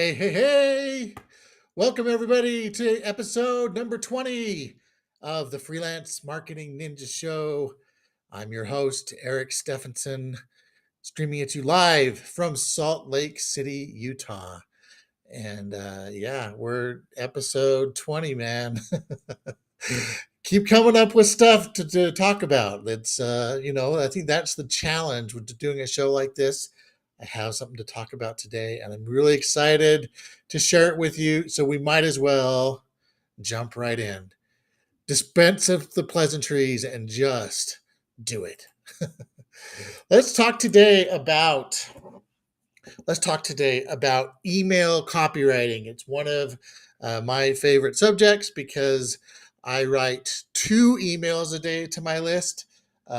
Hey, hey, hey! Welcome everybody to episode number 20 of the Freelance Marketing Ninja Show. I'm your host, Eric Stephenson, streaming at you live from Salt Lake City, Utah. And yeah, we're episode 20, man. Keep coming up with stuff to talk about. It's, I think that's the challenge with doing a show like this. I have something to talk about today, and I'm really excited to share it with you. So we might as well jump right in. Dispense of the pleasantries and just do it. Let's talk today about email copywriting. It's one of my favorite subjects because I write 2 emails a day to my list.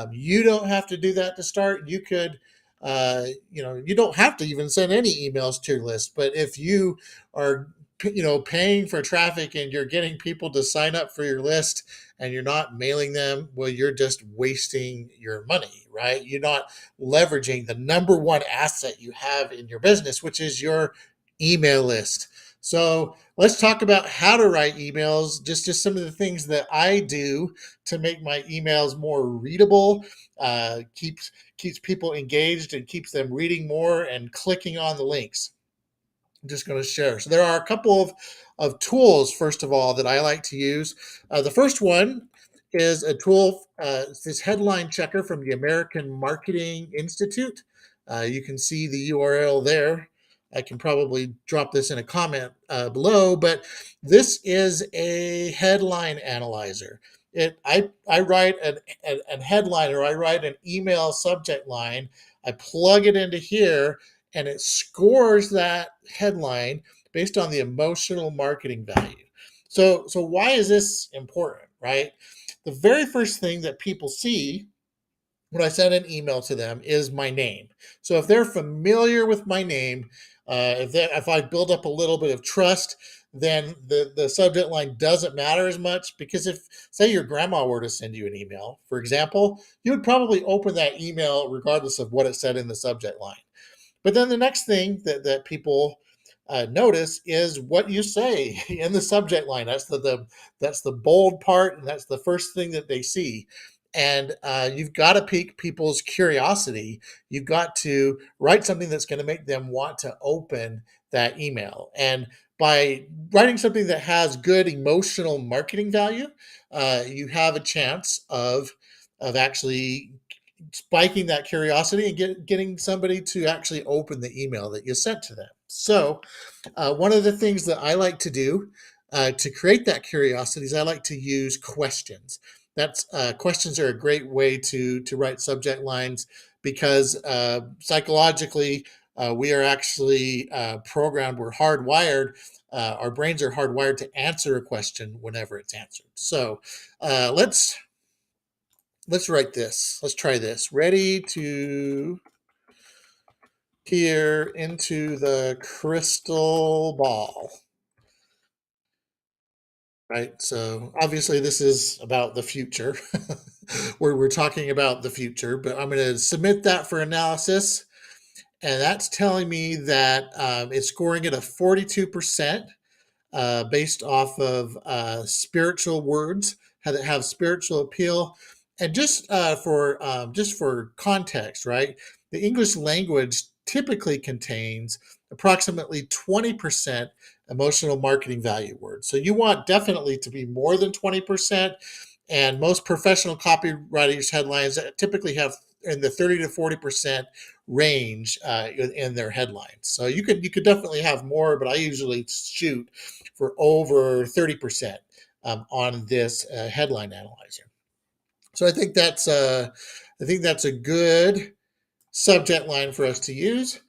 You don't have to do that to start. You could, you don't have to even send any emails to your list. But if you are, paying for traffic and you're getting people to sign up for your list and you're not mailing them, well, you're just wasting your money, right? You're not leveraging the number one asset you have in your business, which is your email list. So let's talk about how to write emails, just some of the things that I do to make my emails more readable, keeps people engaged and keeps them reading more and clicking on the links. I'm just going to share. So there are a couple of tools, first of all, that I like to use. The first one is a tool, this headline checker from the American Marketing Institute. You can see the URL there. I can probably drop this in a comment below, but this is a headline analyzer. I write a headline, or I write an email subject line. I plug it into here, and it scores that headline based on the emotional marketing value. So why is this important, right? The very first thing that people see when I send an email to them is my name. So if they're familiar with my name, if I build up a little bit of trust, then the subject line doesn't matter as much, because if, say, your grandma were to send you an email, for example, you would probably open that email regardless of what it said in the subject line. But then the next thing that people notice is what you say in the subject line. That's the bold part, and that's the first thing that they see. And you've got to pique people's curiosity. You've got to write something that's going to make them want to open that email. And by writing something that has good emotional marketing value, you have a chance of actually spiking that curiosity and getting somebody to actually open the email that you sent to them. So one of the things that I like to do to create that curiosity is I like to use questions. That's questions are a great way to write subject lines, because psychologically we are actually programmed. We're hardwired. Our brains are hardwired to answer a question whenever it's answered. So let's write this. Let's try this. Ready to peer into the crystal ball. Right. So obviously this is about the future where we're talking about the future, but I'm going to submit that for analysis. And that's telling me that it's scoring at a 42% based off of spiritual words that have spiritual appeal. And just for context, right? The English language typically contains approximately 20% emotional marketing value words. So you want definitely to be more than 20%. And most professional copywriters headlines typically have in the 30 to 40% range in their headlines. So you could definitely have more, but I usually shoot for over 30% on this headline analyzer. So I think that's a good subject line for us to use.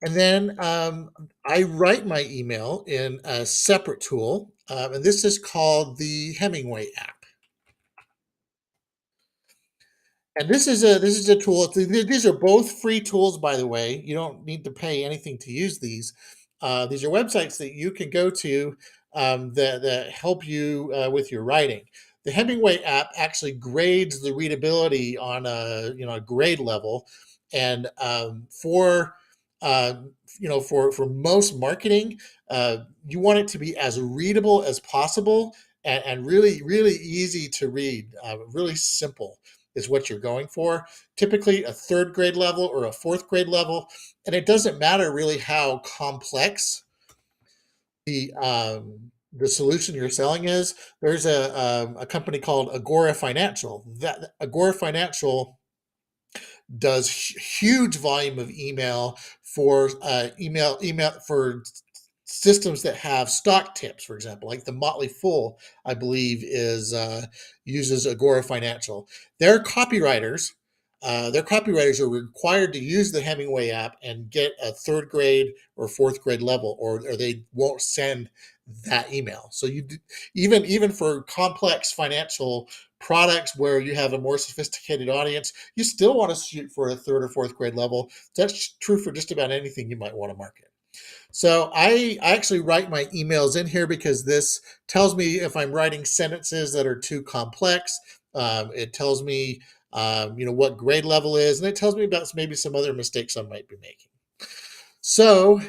And then I write my email in a separate tool, and this is called the Hemingway app. And this is a tool. These are both free tools, by the way. You don't need to pay anything to use these. These are websites that you can go to that help you with your writing. The Hemingway app actually grades the readability on a grade level, and for most marketing, you want it to be as readable as possible, and really really easy to read. Really simple is what you're going for. Typically a third grade level or a fourth grade level, and it doesn't matter really how complex the solution you're selling is. There's a company called Agora Financial. That Agora Financial does huge volume of email for systems that have stock tips, for example, like the Motley Fool, I believe, is uses Agora Financial. Their copywriters, their copywriters are required to use the Hemingway app and get a third grade or fourth grade level, or they won't send that email. So even for complex financial products where you have a more sophisticated audience, you still want to shoot for a third or fourth grade level. That's true for just about anything you might want to market. So I actually write my emails in here because this tells me if I'm writing sentences that are too complex. It tells me what grade level is, and it tells me about maybe some other mistakes I might be making. So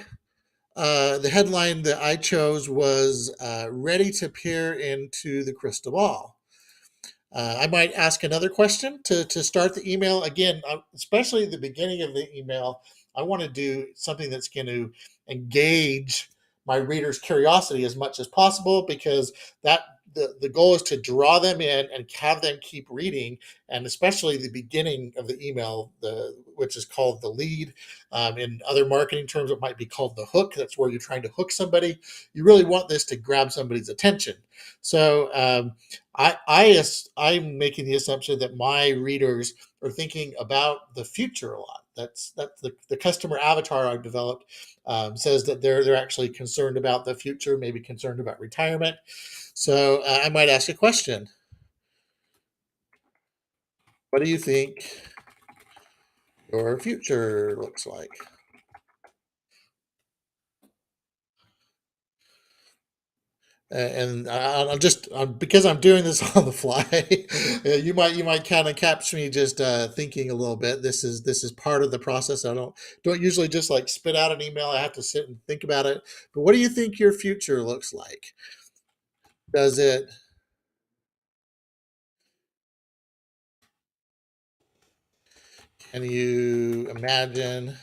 the headline that I chose was ready to peer into the crystal ball. I might ask another question to start the email. Again, especially at the beginning of the email, I want to do something that's going to engage my reader's curiosity as much as possible, because the goal is to draw them in and have them keep reading. And especially the beginning of the email, which is called the lead. In other marketing terms, it might be called the hook. That's where you're trying to hook somebody. You really want this to grab somebody's attention. So I'm making the assumption that my readers are thinking about the future a lot. That's the customer avatar I've developed says that they're actually concerned about the future, maybe concerned about retirement. So I might ask a question. What do you think your future looks like? And I'll just because I'm doing this on the fly, you might kind of catch me just thinking a little bit. This is part of the process. I don't usually just like spit out an email. I have to sit and think about it. But what do you think your future looks like? Does it? Can you imagine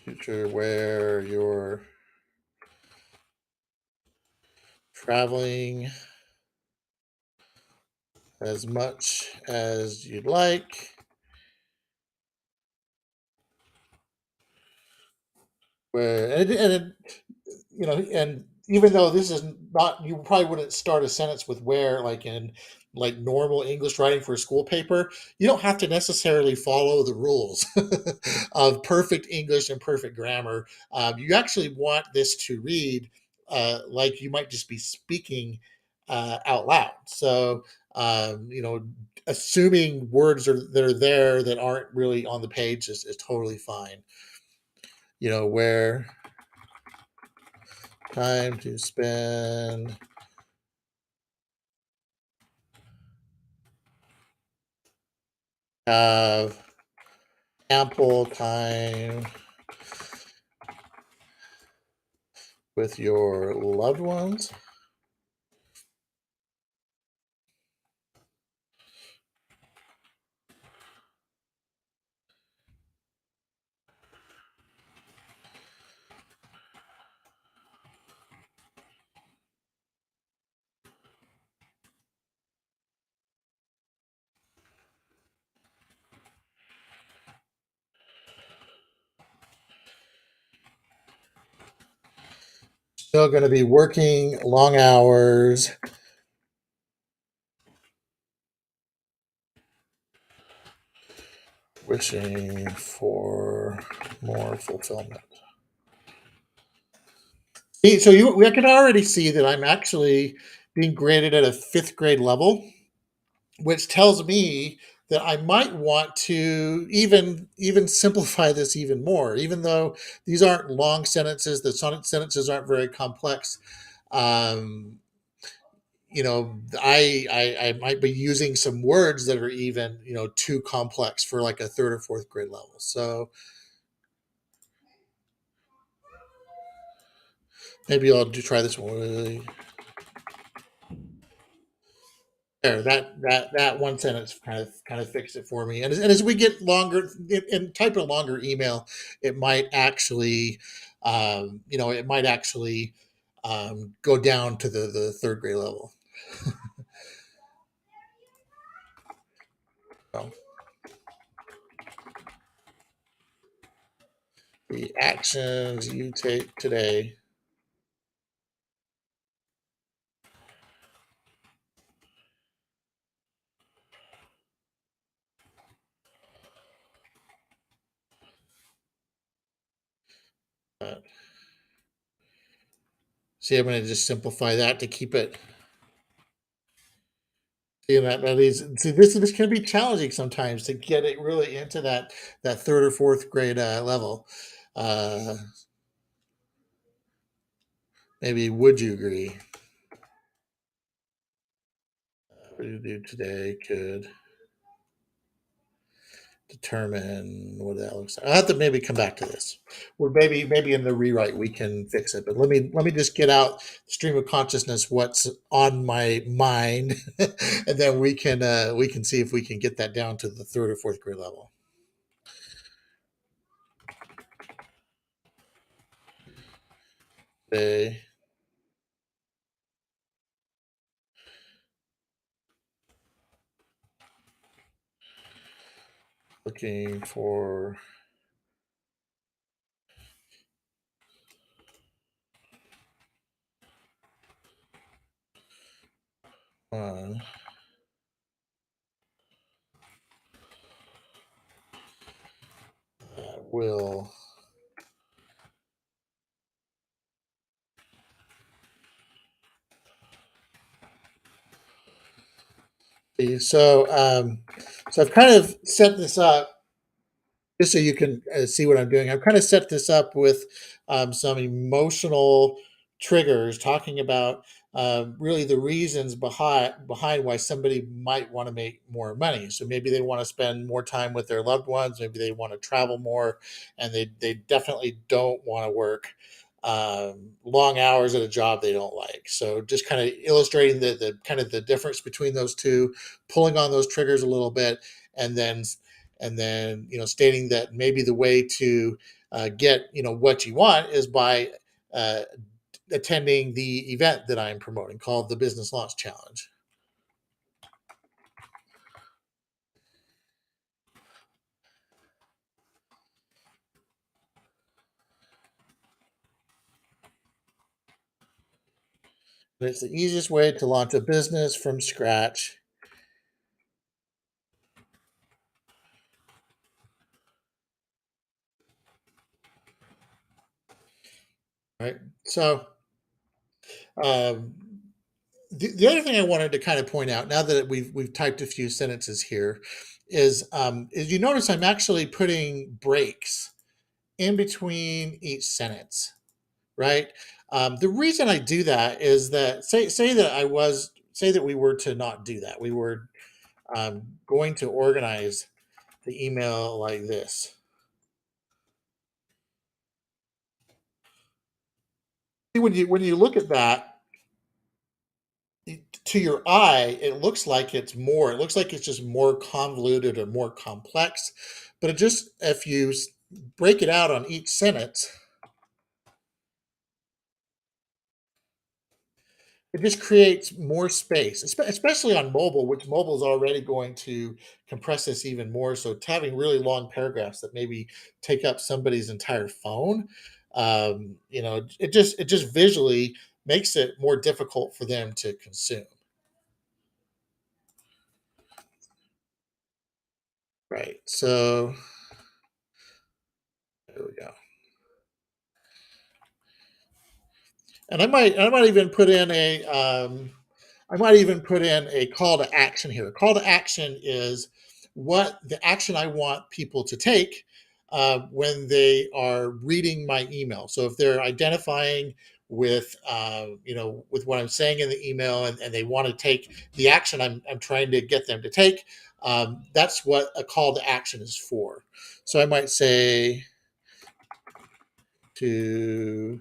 future where you're traveling as much as you'd like, where and even though this is not, you probably wouldn't start a sentence with where, like in like normal English writing for a school paper. You don't have to necessarily follow the rules of perfect English and perfect grammar. You actually want this to read like you might just be speaking out loud. So assuming words that are there that aren't really on the page is totally fine. Where time to spend have ample time with your loved ones. Still going to be working long hours, wishing for more fulfillment. So we can already see that I'm actually being graded at a fifth grade level, which tells me that I might want to even simplify this even more. Even though these aren't long sentences, the sonnet sentences aren't very complex. Um, I might be using some words that are even, too complex for like a third or fourth grade level. So maybe I'll try this one. There, that one sentence kind of fixed it for me. And as we get longer and type a longer email, it might actually, go down to the third grade level. So the actions you take today. Uh, See, I'm going to just simplify that to keep it. That is, see, this can be challenging sometimes to get it really into that third or fourth grade level. Uh, Maybe would you agree? What you do today could determine what that looks like. I'll have to maybe come back to this. Or maybe in the rewrite we can fix it. But let me just get out stream of consciousness what's on my mind, and then we can see if we can get that down to the third or fourth grade level. They looking for one that will be so I've kind of set this up just so you can see what I'm doing. I've kind of set this up with some emotional triggers, talking about really the reasons behind why somebody might want to make more money. So maybe they want to spend more time with their loved ones. Maybe they want to travel more, and they definitely don't want to work long hours at a job they don't like. So just kind of illustrating the kind of the difference between those two, pulling on those triggers a little bit, and then stating that maybe the way to get what you want is by uh, attending the event that I'm promoting called the Business Launch Challenge. And it's the easiest way to launch a business from scratch. Right. So um, the other thing I wanted to kind of point out, now that we've typed a few sentences here, is you notice I'm actually putting breaks in between each sentence, right? The reason I do that is that say that we were to not do that. We were going to organize the email like this. When you look at that, to your eye, it looks like it's more. It looks like it's just more convoluted or more complex. But it just if you break it out on each sentence, it just creates more space, especially on mobile, which mobile is already going to compress this even more. So having really long paragraphs that maybe take up somebody's entire phone, it just visually makes it more difficult for them to consume. Right. So there we go. And I might even put in a call to action here. A call to action is what the action I want people to take when they are reading my email. So if they're identifying with with what I'm saying in the email, and they want to take the action I'm trying to get them to take. That's what a call to action is for. So I might say to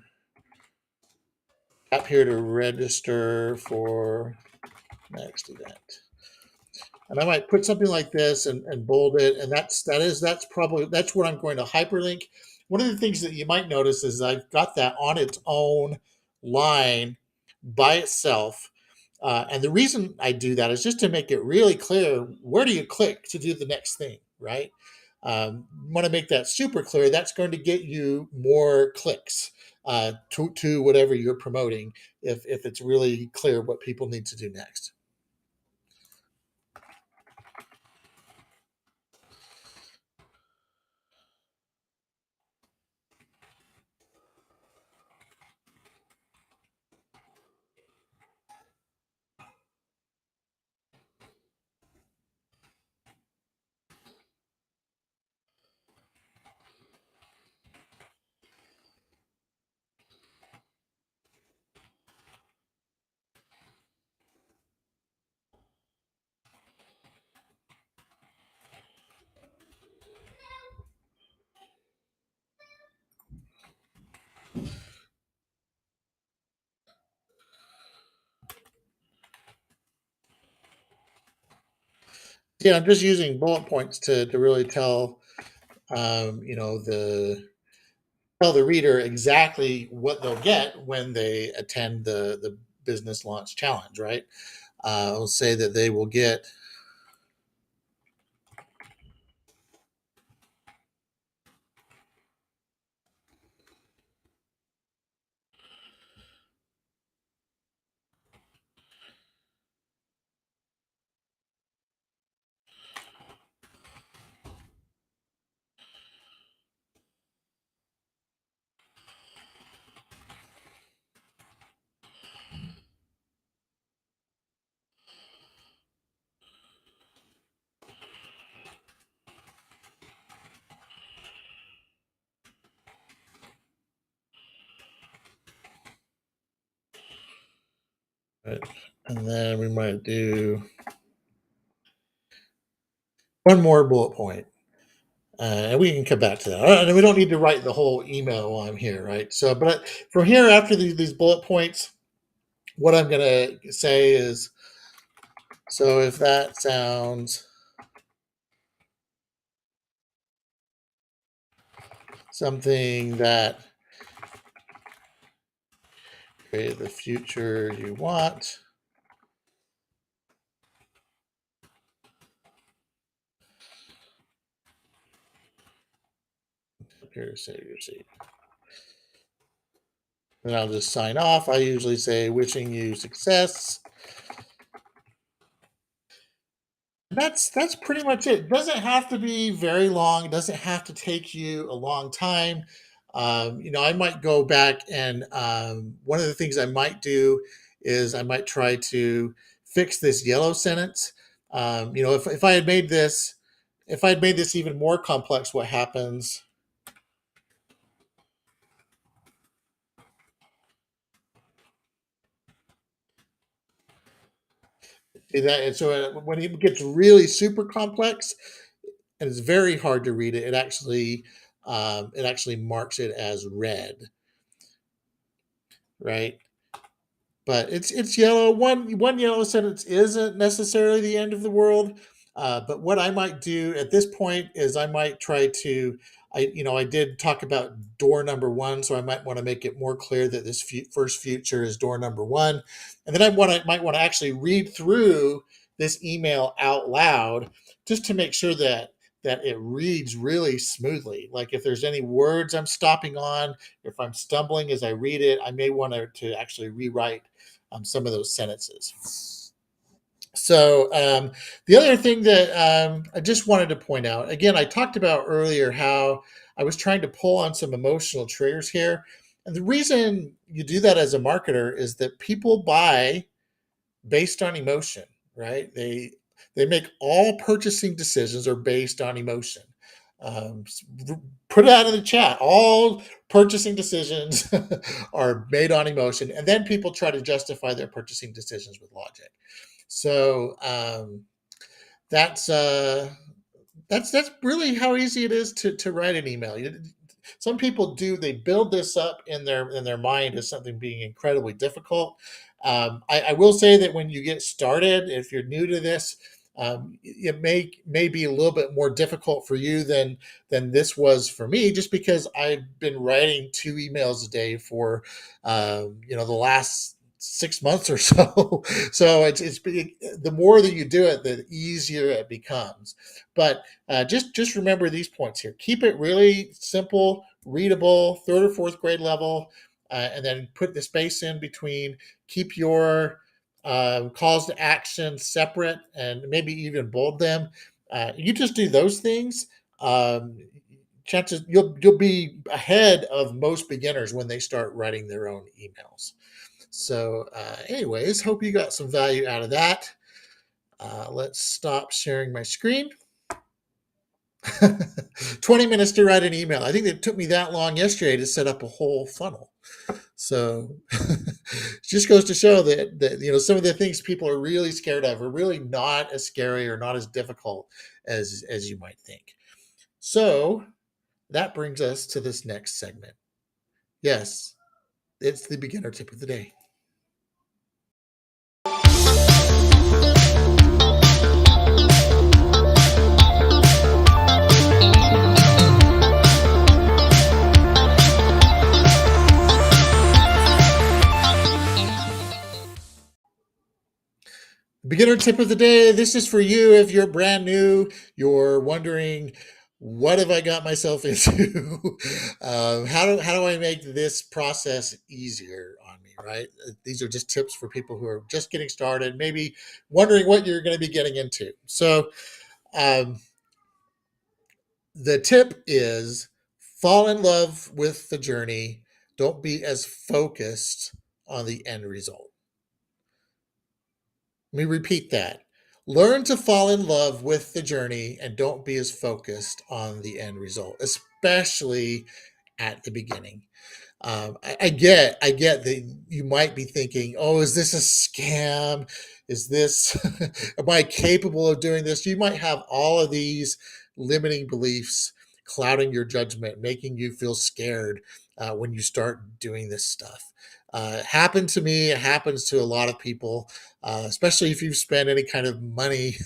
tap here to register for next event. And I might put something like this and bold it, and that's what I'm going to hyperlink. One of the things that you might notice is I've got that on its own line by itself. And the reason I do that is just to make it really clear, where do you click to do the next thing, right? Want to make that super clear. That's going to get you more clicks to whatever you're promoting if it's really clear what people need to do next. Yeah, I'm just using bullet points to really tell the tell the reader exactly what they'll get when they attend the business launch challenge, right? I'll say that they will get right, and then we might do one more bullet point. And we can come back to that. And we don't need to write the whole email while I'm here, right? So, but from here, after these bullet points, what I'm going to say is, so if that sounds something that create the future you want, here, save your seat. And I'll just sign off. I usually say, wishing you success. That's pretty much it. Doesn't have to be very long. It doesn't have to take you a long time. I might go back and one of the things I might do is I might try to fix this yellow sentence. If I had made this, if I had made this even more complex, what happens? See that? And so when it gets really super complex, and it's very hard to read it, it actually marks it as red, right? But it's yellow. One yellow sentence isn't necessarily the end of the world. But what I might do at this point is I might try to, I did talk about door number one, so I might want to make it more clear that this first future is door number one, and then might want to actually read through this email out loud just to make sure that it reads really smoothly. Like if there's any words I'm stopping on, if I'm stumbling as I read it, I may want to actually rewrite some of those sentences. So the other thing that I just wanted to point out, again, I talked about earlier how I was trying to pull on some emotional triggers here. And the reason you do that as a marketer is that people buy based on emotion, right? They make all purchasing decisions are based on emotion. Um, Put it out in the chat. All purchasing decisions are made on emotion, and then people try to justify their purchasing decisions with logic. So that's uh, that's really how easy it is to write an email. Some people do, they build this up in their mind as something being incredibly difficult. I will say that when you get started, if you're new to this, it may be a little bit more difficult for you than this was for me, just because I've been writing 2 emails a day for the last 6 months or so. So the more that you do it, the easier it becomes. But just remember these points here. Keep it really simple, readable, third or fourth grade level, and then put the space in between. Keep your calls to action separate, and maybe even bold them. You just do those things. Um, Chances you'll be ahead of most beginners when they start writing their own emails. So, anyways, hope you got some value out of that. Let's stop sharing my screen. 20 minutes to write an email. I think it took me that long yesterday to set up a whole funnel. So it just goes to show that some of the things people are really scared of are really not as scary or not as difficult as you might think. So that brings us to this next segment. Yes, it's the beginner tip of the day. Beginner tip of the day. This is for you if you're brand new, you're wondering, what have I got myself into? How do I make this process easier on me, right? These are just tips for people who are just getting started, maybe wondering what you're going to be getting into. So um, the tip is fall in love with the journey. Don't be as focused on the end result. Let me repeat that. Learn to fall in love with the journey and don't be as focused on the end result, especially at the beginning. I get that you might be thinking, "Oh, is this a scam? Is this? Am I capable of doing this?" You might have all of these limiting beliefs clouding your judgment, making you feel scared when you start doing this stuff. It happened to me. It happens to a lot of people, especially if you've spent any kind of money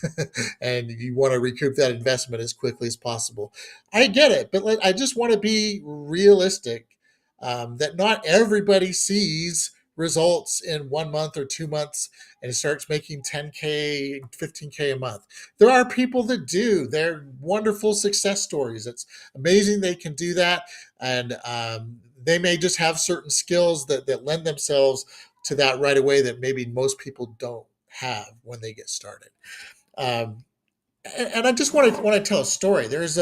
and you want to recoup that investment as quickly as possible. I get it, but I just want to be realistic that not everybody sees results in 1 month or 2 months and starts making 10K, 15K a month. There are people that do. They're wonderful success stories. It's amazing they can do that. And they may just have certain skills that lend themselves to that right away that maybe most people don't have when they get started. Um, and I just want to tell a story. There's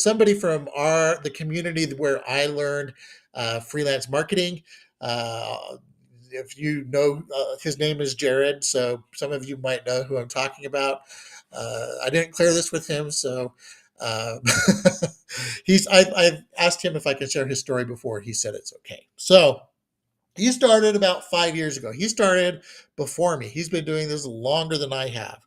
somebody from the community where I learned freelance marketing. Uh, if you know, his name is Jared, so some of you might know who I'm talking about. I didn't clear this with him, so uh, I've asked him if I can share his story before. He said it's okay. So he started about 5 years ago. He started before me. He's been doing this longer than I have.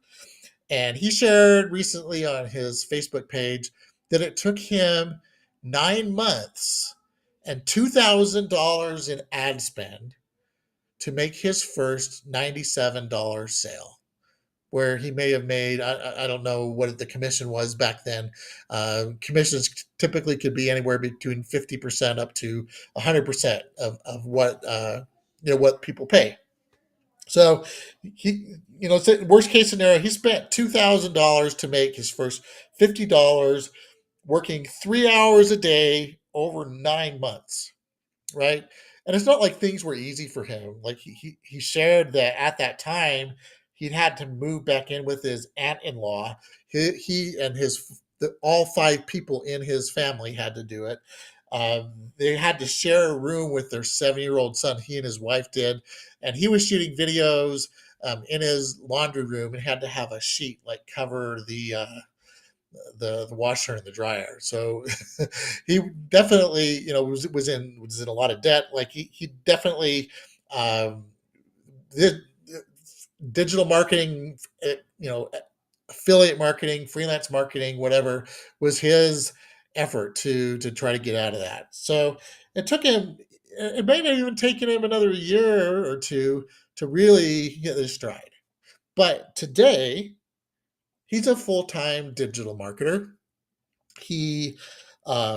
And he shared recently on his Facebook page that it took him 9 months and $2,000 in ad spend to make his first $97 sale, where he may have made, I don't know what the commission was back then. Commissions typically could be anywhere between 50% up to 100% of what people pay. So worst case scenario, he spent $2,000 to make his first $50, working 3 hours a day over 9 months, right? And it's not like things were easy for him. Like he shared that at that time he'd had to move back in with his aunt-in-law. He and all 5 people in his family had to do it. They had to share a room with their 7-year-old son. He and his wife did, and he was shooting videos in his laundry room and had to have a sheet like cover the washer and the dryer. So he definitely, was in a lot of debt. Like he definitely um, did digital marketing, affiliate marketing, freelance marketing, whatever was his effort to try to get out of that. So it took him. It may not even taken him another year or two to really get his stride. But today, he's a full time digital marketer. He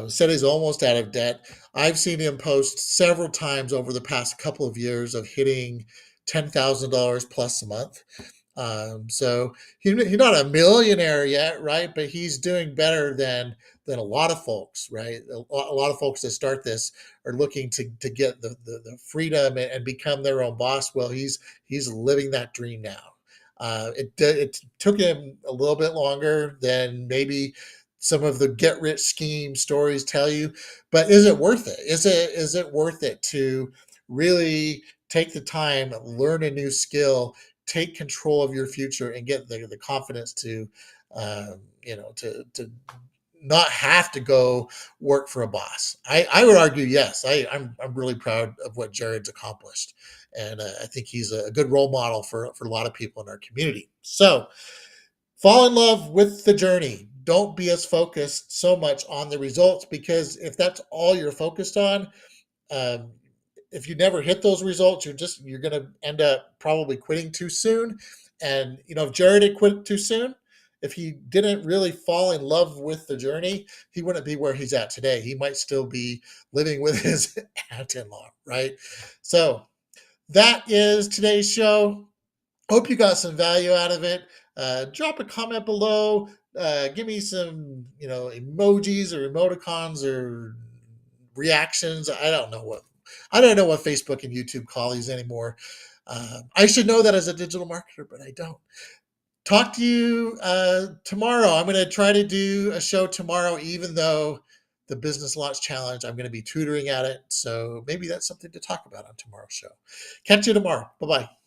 said he's almost out of debt. I've seen him post several times over the past couple of years of hitting $10,000 plus a month. So he's not a millionaire yet, right? But he's doing better than a lot of folks, right? A lot of folks that start this are looking to get the freedom and become their own boss. Well, he's living that dream now. It took him a little bit longer than maybe some of the get rich scheme stories tell you, but is it worth it? Is it worth it to really take the time, learn a new skill, take control of your future, and get the confidence to to not have to go work for a boss? I would argue yes. I'm really proud of what Jared's accomplished, and I think he's a good role model for a lot of people in our community. So fall in love with the journey. Don't be as focused so much on the results, because if that's all you're focused on, um, if you never hit those results, you're going to end up probably quitting too soon. And if Jared had quit too soon, if he didn't really fall in love with the journey, he wouldn't be where he's at today. He might still be living with his aunt-in-law, right? So that is today's show. Hope you got some value out of it. Drop a comment below. Give me some, emojis or emoticons or reactions. I don't know what Facebook and YouTube call these anymore. I should know that as a digital marketer, but I don't. Talk to you tomorrow. I'm going to try to do a show tomorrow, even though the business launch challenge, I'm going to be tutoring at it. So maybe that's something to talk about on tomorrow's show. Catch you tomorrow. Bye bye.